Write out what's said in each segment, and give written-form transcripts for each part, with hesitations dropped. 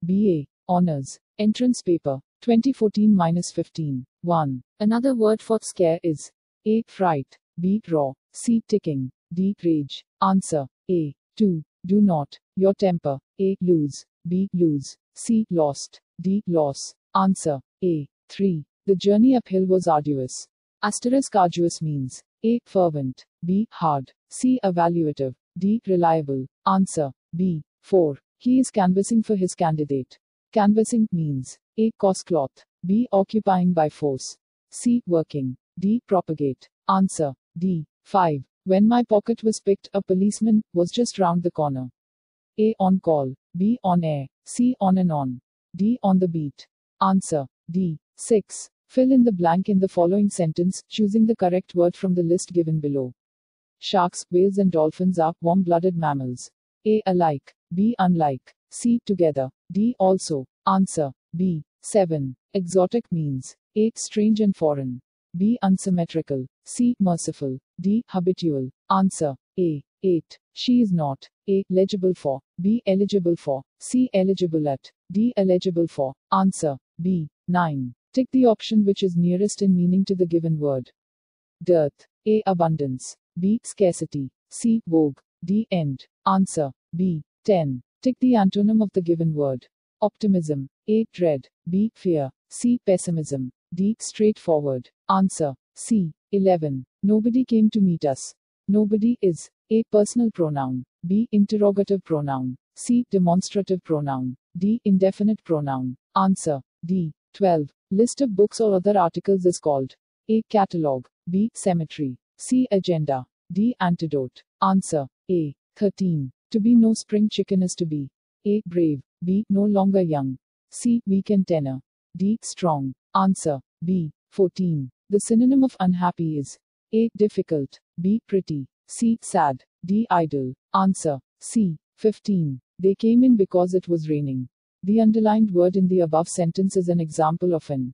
BA. Honors. Entrance paper. 2014-15. 1. Another word for scare is A. Fright. B. Raw. C. Ticking. D. Rage. Answer. A. 2. Do not. Your temper. A. Lose. B. Lose. C. Lost. D. Loss. Answer. A. 3. The journey uphill was arduous. Asterisk arduous means A. Fervent. B. Hard. C. Evaluative. D. Reliable. Answer. B. 4. He is canvassing for his candidate. Canvassing means A. Coscloth. B. Occupying by force. C. Working. D. Propagate. Answer. D. 5. When my pocket was picked, a policeman was just round the corner. A. On call. B. On air. C. On and on. D. On the beat. Answer. D. 6. Fill in the blank in the following sentence, choosing the correct word from the list given below. Sharks, whales and dolphins are warm-blooded mammals. A. Alike. B. Unlike. C. Together. D. Also. Answer. B. 7. Exotic means A. Strange and foreign. B. Unsymmetrical. C. Merciful. D. Habitual. Answer. A. 8. She is not A. Legible for. B. Eligible for. C. Eligible at. D. Eligible for. Answer. B. 9. Tick the option which is nearest in meaning to the given word. Dearth. A. Abundance. B. Scarcity. C. Vogue. D. End. Answer. B. 10. Tick the antonym of the given word. Optimism. A. Dread. B. Fear. C. Pessimism. D. Straightforward. Answer. C. 11. Nobody came to meet us. Nobody is A. Personal pronoun. B. Interrogative pronoun. C. Demonstrative pronoun. D. Indefinite pronoun. Answer. D. 12. List of books or other articles is called A. Catalogue. B. Cemetery. C. Agenda. D. Antidote. Answer. A. 13. To be no spring chicken is to be A. Brave. B. No longer young. C. Weak and tenor. D. Strong. Answer. B. 14. The synonym of unhappy is A. Difficult. B. Pretty. C. Sad. D. Idle. Answer. C. 15. They came in because it was raining. The underlined word in the above sentence is an example of an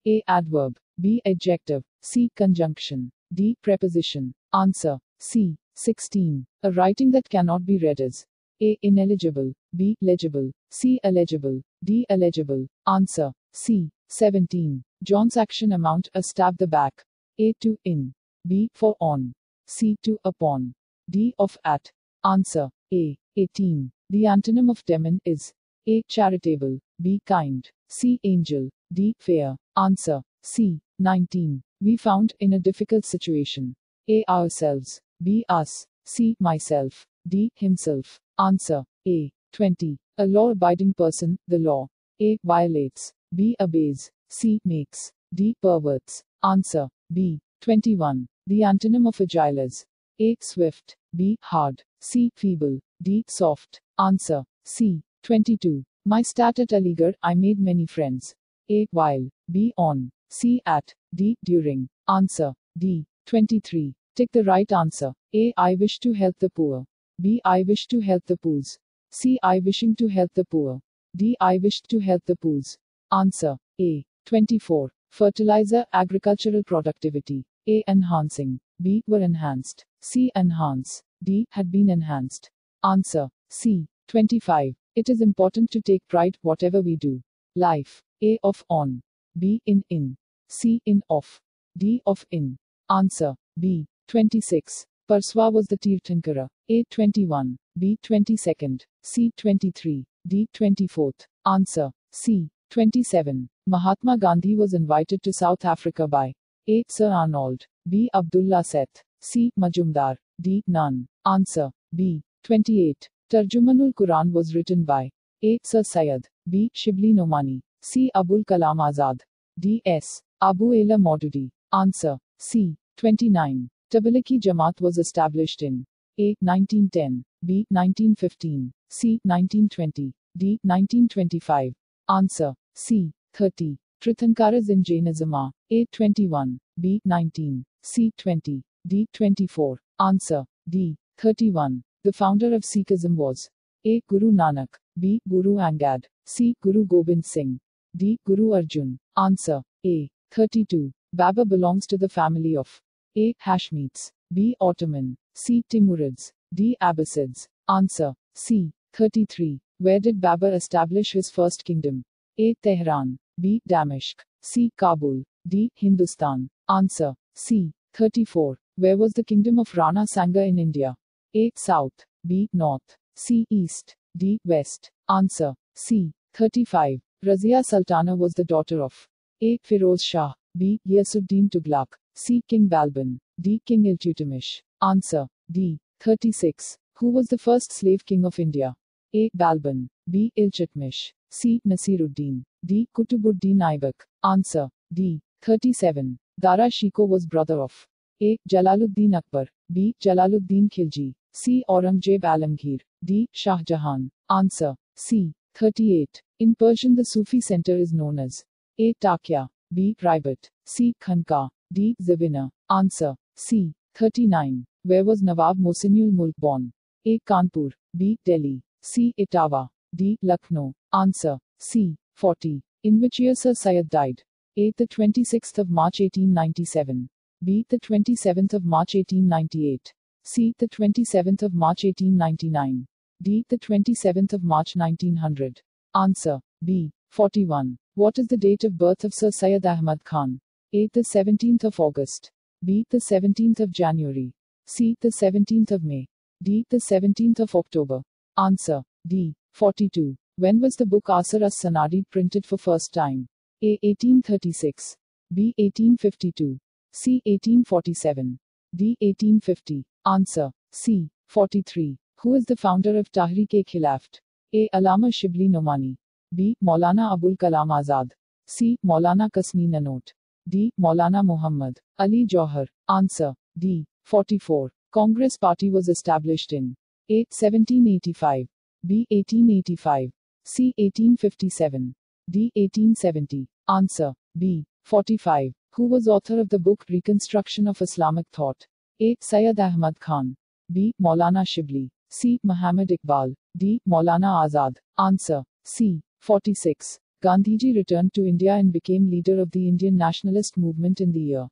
A. Adverb. B. Adjective. C. Conjunction. D. Preposition. Answer. C. 16. A writing that cannot be read is A. Ineligible. B. Legible. C. Illegible. D. Illegible. Answer. C. 17. John's action amount A. Stab the back. A. To in. B. For on. C. To upon. D. Of at. Answer. A. 18. The antonym of demon is A. Charitable. B. Kind. C. Angel. D. Fair. Answer. C. 19. We found in a difficult situation. A. Ourselves. B. Us. C. Myself. D. Himself. Answer. A. 20. A law-abiding person, the law. A. Violates. B. Obeys. C. Makes. D. Perverts. Answer. B. 21. The antonym of agile is A. Swift. B. Hard. C. Feeble. D. Soft. Answer. C. 22. My stat at Aligarh, I made many friends. A. While. B. On. C. At. D. During. Answer. D. 23. Tick the right answer. A. I wish to help the poor. B. I wish to help the poors. C. I wishing to help the poor. D. I wished to help the poors. Answer. A. 24. Fertilizer, agricultural productivity. A. Enhancing. B. Were enhanced. C. Enhance. D. Had been enhanced. Answer. C. 25. It is important to take pride whatever we do. Life. A. Of on. B. In. C. In of. D. Of in. Answer. B. 26. Parswa was the Tirthankara. A. 21. B. 22nd. C. 23. D. 24th. Answer. C. 27. Mahatma Gandhi was invited to South Africa by A. Sir Arnold. B. Abdullah Seth. C. Majumdar. D. None. Answer. B. 28. Tarjumanul Quran was written by A. Sir Syed. B. Shibli Nomani. C. Abul Kalam Azad. D. S. Abu Ela Maududi. Answer. C. 29. Tablighi Jamaat was established in A. 1910. B. 1915. C. 1920. D. 1925. Answer. C. 30. Tirthankaras in Jainism are A. 21. B. 19. C. 20. D. 24. Answer. D. 31. The founder of Sikhism was A. Guru Nanak. B. Guru Angad. C. Guru Gobind Singh. D. Guru Arjun. Answer. A. 32. Babur belongs to the family of A. Hashemites. B. Ottoman. C. Timurids. D. Abbasids. Answer. C. 33. Where did Babur establish his first kingdom? A. Tehran. B. Damashq. C. Kabul. D. Hindustan. Answer. C. 34. Where was the kingdom of Rana Sanga in India? A. South. B. North. C. East. D. West. Answer. C. 35. Razia Sultana was the daughter of A. Firoz Shah. B. Ghiyasuddin Tughlaq. C. King Balban. D. King Iltutmish. Answer. D. 36. Who was the first slave king of India? A. Balban. B. Iltutmish. C. Nasiruddin. D. Kutubuddin Aibak. Answer. D. 37. Dara Shikoh was brother of A. Jalaluddin Akbar. B. Jalaluddin Khilji. C. Aurangzeb Alamgir. D. Shah Jahan. Answer. C. 38. In Persian the Sufi center is known as A. Takya. B. Raibat. C. Khanka. D. Zabina. Answer. C. 39. Where was Nawab Mohsinul Mulk born? A. Kanpur. B. Delhi. C. Etawah. D. Lucknow. Answer. C. 40. In which year Sir Syed died? A. The 26th of March 1897. B. The 27th of March 1898. C. The 27th of March 1899. D. The 27th of March 1900. Answer. B. 41. What is the date of birth of Sir Syed Ahmad Khan? A. The 17th of August. B. The 17th of January. C. The 17th of May. D. The 17th of October. Answer. D. 42. When was the book Asar as-Sanadi printed for first time? A. 1836. B. 1852. C. 1847. D. 1850. Answer. C. 43. Who is the founder of Tahrik-e-Khilafat? A. Allama Shibli Nomani. B. Maulana Abul Kalam Azad. C. Maulana Kasmi Nanot. D. Maulana Muhammad Ali Jauhar. Answer. D. 44. Congress Party was established in A. 1785. B. 1885. C. 1857. D. 1870. Answer. B. 45. Who was author of the book Reconstruction of Islamic Thought? A. Syed Ahmad Khan. B. Maulana Shibli. C. Muhammad Iqbal. D. Maulana Azad. Answer. C. 46. Gandhiji returned to India and became leader of the Indian nationalist movement in the year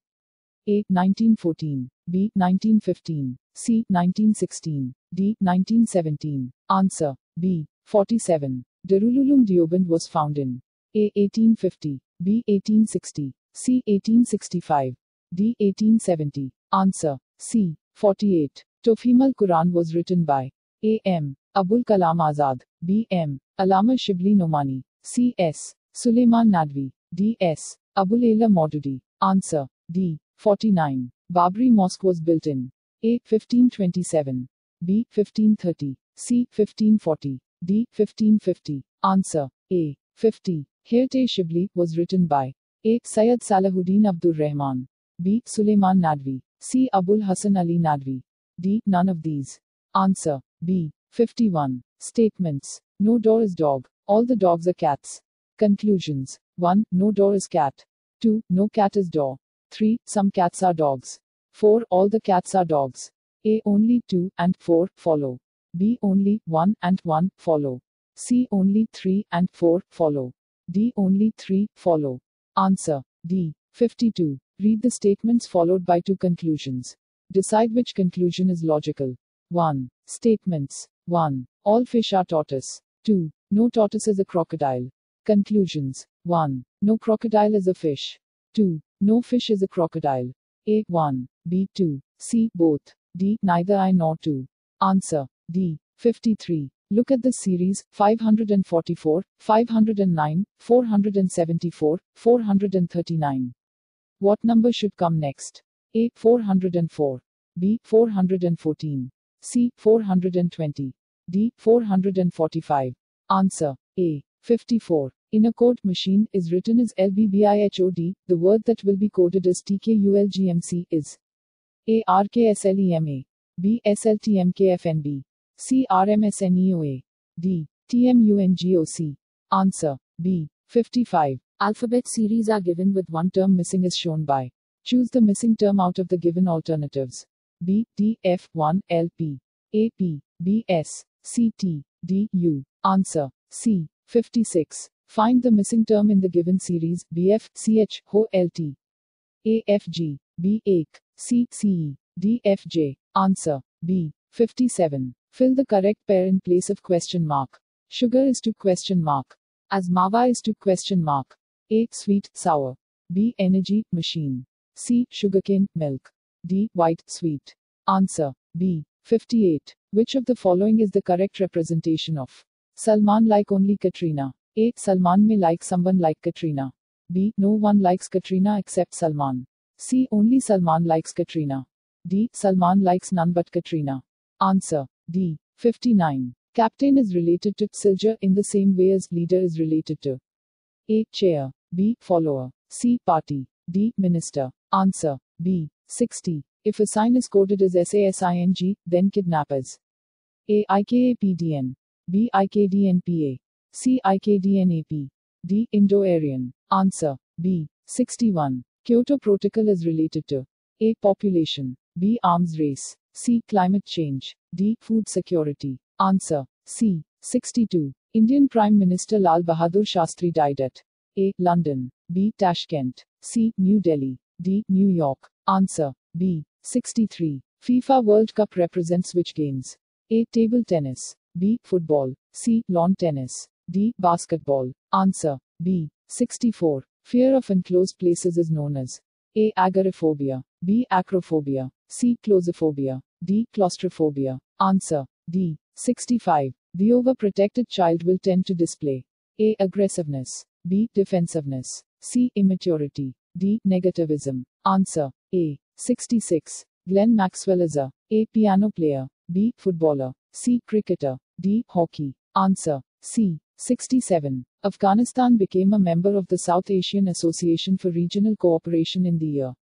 A. 1914. B. 1915. C. 1916. D. 1917. Answer. B. 47. Darul Uloom Deoband was founded in A. 1850. B. 1860. C. 1865. D. 1870. Answer. C. 48. Tofhim al-Quran was written by A. M. Abul Kalam Azad. B. M. Allama Shibli Nomani. C. S. Suleiman Nadvi. D. S. Abul Ela Maududi. Answer. D. 49. Babri Mosque was built in A. 1527. B. 1530. C. 1540. D. 1550. Answer. A. 50. Hayat-e Shibli was written by A. Syed Salahuddin Abdur Rahman. B. Suleiman Nadvi. C. Abul Hasan Ali Nadvi. D. None of these. Answer. B. 51. Statements. No door is dog. All the dogs are cats. Conclusions. 1. No door is cat. 2. No cat is door. 3. Some cats are dogs. 4. All the cats are dogs. A. Only 2 and 4 follow. B. Only 1 and 1 follow. C. Only 3 and 4 follow. D. Only 3 follow. Answer. D. 52. Read the statements followed by two conclusions. Decide which conclusion is logical. 1. Statements. 1. All fish are tortoise. 2. No tortoise is a crocodile. Conclusions. 1. No crocodile is a fish. 2. No fish is a crocodile. A. 1. B. 2. C. Both. D. Neither I nor 2. Answer. D. 53. Look at the series 544, 509, 474, 439. What number should come next? A. 404. B. 414. C. 420. D. 445. Answer. A. 54. In a code machine is written as LBBIHOD, the word that will be coded as TKULGMC is A. RKSLEMA. B. SLTMKFNB. C. RMSNEOA. D. TMUNGOC. Answer. B. 55. Alphabet series are given with one term missing is shown by. Choose the missing term out of the given alternatives. B. D. F. 1. L. P. A. P. B. S. C. T. D. U. Answer. C. 56. Find the missing term in the given series BF, CH, HO, LT. A. F. G. B. A. C. C. E. D. F. J. Answer. B. 57. Fill the correct pair in place of question mark. Sugar is to question mark. As Mava is to question mark. A. Sweet, sour. B. Energy, machine. C. Sugarcane, milk. D. White, sweet. Answer B. 58. Which of the following is the correct representation of Salman like only Katrina? A. Salman may like someone like Katrina. B. No one likes Katrina except Salman. C. Only Salman likes Katrina. D. Salman likes none but Katrina. Answer D. 59. Captain is related to soldier in the same way as leader is related to A. Chair. B. Follower. C. Party. D. Minister. Answer B. 60. If a sign is coded as SASING, then kidnappers. A. IKAPDN. B. IKDNPA. C. IKDNAP. D. Indo-Aryan. Answer B. 61. Kyoto Protocol is related to A. Population. B. Arms race. C. Climate change. D. Food security. Answer C. 62. Indian Prime Minister Lal Bahadur Shastri died at A. London. B. Tashkent. C. New Delhi. D. New York. Answer B. 63. FIFA World Cup represents which games? A. Table tennis. B. Football. C. Lawn tennis. D. Basketball. Answer B. 64. Fear of enclosed places is known as A. Agoraphobia. B. Acrophobia. C. Claustrophobia. D. Claustrophobia. Answer D. 65. The overprotected child will tend to display A. Aggressiveness. B. Defensiveness. C. Immaturity. D. Negativism. Answer A. 66. Glenn Maxwell is A. Piano player. B. Footballer. C. Cricketer. D. Hockey. Answer C. 67. Afghanistan became a member of the South Asian Association for Regional Cooperation in the year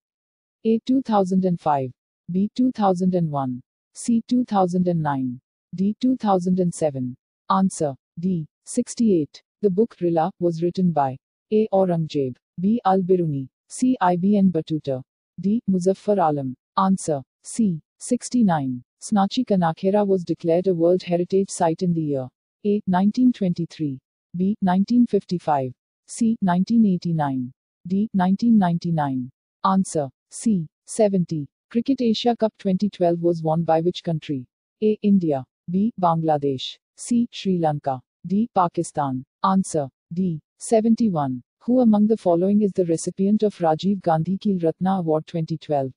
A. 2005. B. 2001. C. 2009. D. 2007. Answer D. 68. The book Rila was written by A. Aurangzeb. B. Al-Biruni. C. Ibn Battuta. D. Muzaffar Alam. Answer C. 69. Snatchi Kanakhera was declared a World Heritage Site in the year A. 1923. B. 1955. C. 1989. D. 1999. Answer C. 70. Cricket Asia Cup 2012 was won by which country? A. India. B. Bangladesh. C. Sri Lanka. D. Pakistan. Answer D. 71. Who among the following is the recipient of Rajiv Gandhi Khel Ratna Award 2012?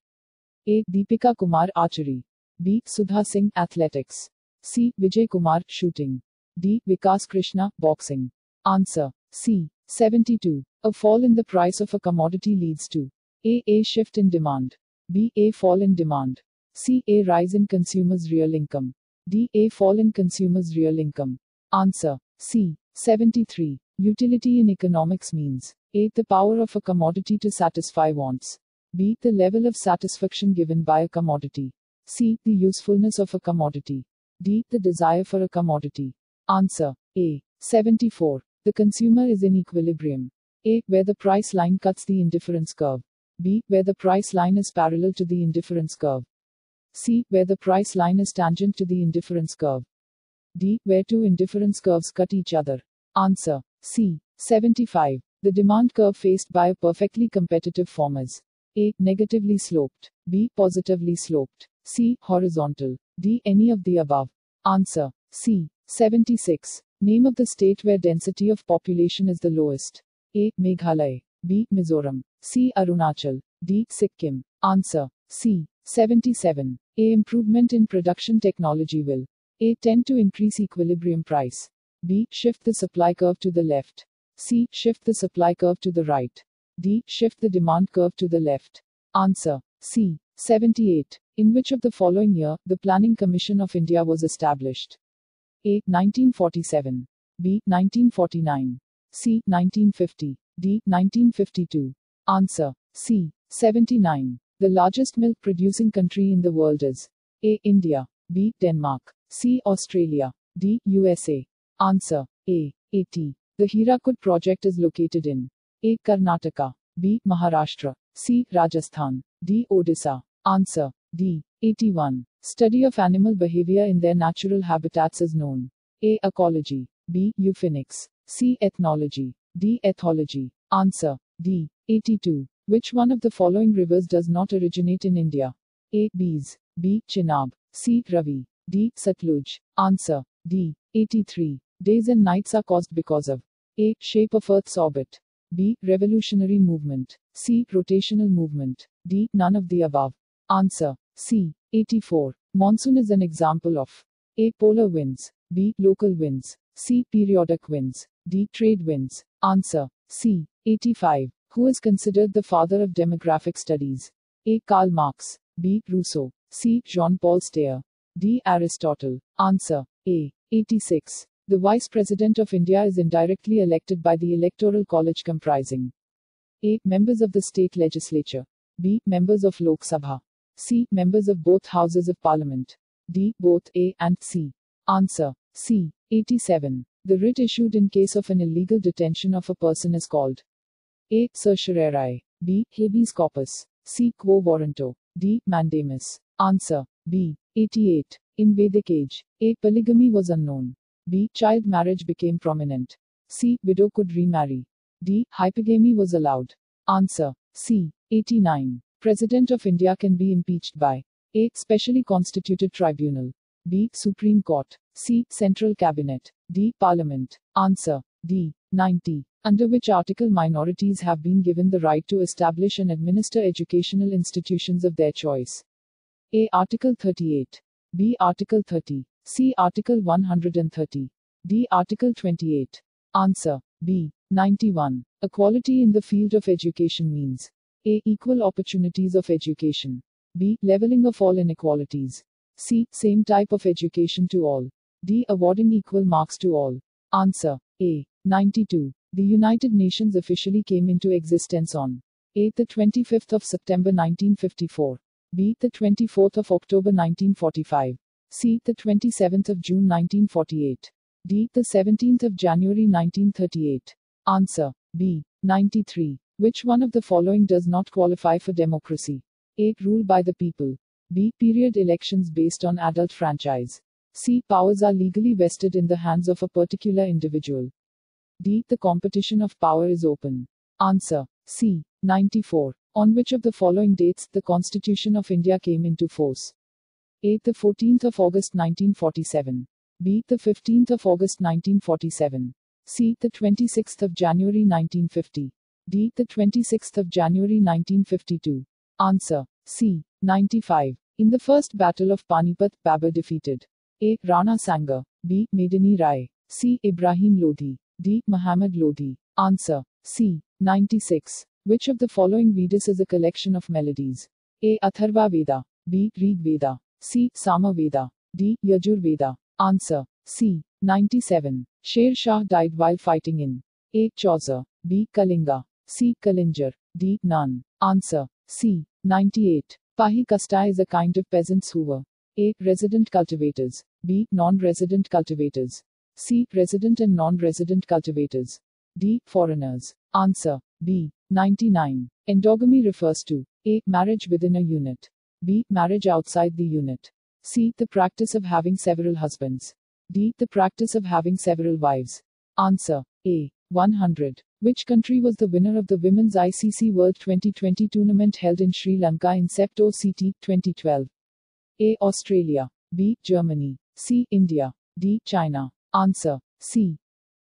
A. Deepika Kumar Archery. B. Sudha Singh Athletics. C. Vijay Kumar Shooting. D. Vikas Krishna Boxing. Answer C. 72. A fall in the price of a commodity leads to A shift in demand. B. A fall in demand. C. A rise in consumers' real income. D. A fall in consumers' real income. Answer C. 73. Utility in economics means A. The power of a commodity to satisfy wants. B. The level of satisfaction given by a commodity. C. The usefulness of a commodity. D. The desire for a commodity. Answer A. 74. The consumer is in equilibrium. A. Where the price line cuts the indifference curve. B. Where the price line is parallel to the indifference curve. C. Where the price line is tangent to the indifference curve. D. Where two indifference curves cut each other. Answer C. 75. The demand curve faced by a perfectly competitive firm is A. Negatively sloped. B. Positively sloped. C. Horizontal. D. Any of the above. Answer C. 76. Name of the state where density of population is the lowest. A. Meghalaya. B. Mizoram. C. Arunachal. D. Sikkim. Answer C. 77. A. Improvement in production technology will A. Tend to increase equilibrium price. B. Shift the supply curve to the left. C. Shift the supply curve to the right. D. Shift the demand curve to the left. Answer C. 78. In which of the following year, the Planning Commission of India was established? A. 1947. B. 1949. C. 1950. D. 1952. Answer C. 79. The largest milk producing country in the world is A. India. B. Denmark. C. Australia. D. USA. Answer A. 80. The Hirakud project is located in A. Karnataka. B. Maharashtra. C. Rajasthan. D. Odisha. Answer D. 81. Study of animal behavior in their natural habitats is known. A. Ecology. B. Euphonics. C. Ethnology. D. Ethology. Answer D. 82. Which one of the following rivers does not originate in India? A. Beas. B. Chenab. C. Ravi. D. Satluj. Answer D. 83. Days and nights are caused because of A. Shape of Earth's orbit. B. Revolutionary movement. C. Rotational movement. D. None of the above. Answer C. 84. Monsoon is an example of A. Polar winds. B. Local winds. C. Periodic winds. D. Trade winds. Answer C. 85. Who is considered the father of demographic studies? A. Karl Marx. B. Rousseau. C. Jean-Paul Steyr. D. Aristotle. Answer A. 86. The Vice President of India is indirectly elected by the Electoral College comprising A. Members of the state legislature. B. Members of Lok Sabha. C. Members of both houses of parliament. D. Both A and C. Answer C. 87. The writ issued in case of an illegal detention of a person is called A. Certiorari. B. Habeas corpus. C. Quo warranto. D. Mandamus. Answer B. 88. In Vedic age, A. Polygamy was unknown. B. Child marriage became prominent. C. Widow could remarry. D. Hypergamy was allowed. Answer C. 89. President of India can be impeached by A. Specially constituted tribunal. B. Supreme Court. C. Central Cabinet. D. Parliament. Answer D. 90. Under which article minorities have been given the right to establish and administer educational institutions of their choice? A. Article 38. B. Article 30. C. Article 130. D. Article 28. Answer B. 91. Equality in the field of education means A. Equal opportunities of education. B. Leveling of all inequalities. C. Same type of education to all. D. Awarding equal marks to all. Answer A. 92. The United Nations officially came into existence on A. the 25th of September 1954. B. the 24th of October 1945. C. the 27th of June 1948. D. the 17th of January 1938. Answer B. 93. Which one of the following does not qualify for democracy? A. Rule by the people. B. Period elections based on adult franchise. C. Powers are legally vested in the hands of a particular individual. D. The competition of power is open. Answer C. 94. On which of the following dates the Constitution of India came into force? A. The 14th of August 1947. B. The 15th of August 1947. C. The 26th of January 1950. D. The 26th of January 1952. Answer C. 95. In the First Battle of Panipat, Babur defeated A. Rana Sanga. B. Medini Rai. C. Ibrahim Lodhi. D. Muhammad Lodhi. Answer C. 96. Which of the following Vedas is a collection of melodies? A. Atharva Veda. B. Rig Veda. C. Sama Veda. D. Yajur Veda. Answer C. 97. Sher Shah died while fighting in A. Chausa. B. Kalinga. C. Kalinjar. D. None. Answer C. 98. Pahi Kasta is a kind of peasants who were A. Resident cultivators. B. Non-resident cultivators. C. Resident and non-resident cultivators. D. Foreigners. Answer B. 99. Endogamy refers to A. Marriage within a unit. B. Marriage outside the unit. C. The practice of having several husbands. D. The practice of having several wives. Answer A. 100. Which country was the winner of the Women's ICC World 2020 tournament held in Sri Lanka in Sept OCT 2012? A. Australia. B. Germany. C. India. D. China. Answer C.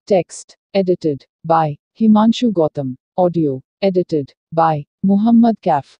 Text edited by Himanshu Gautam. Audio edited by Muhammad Kaf.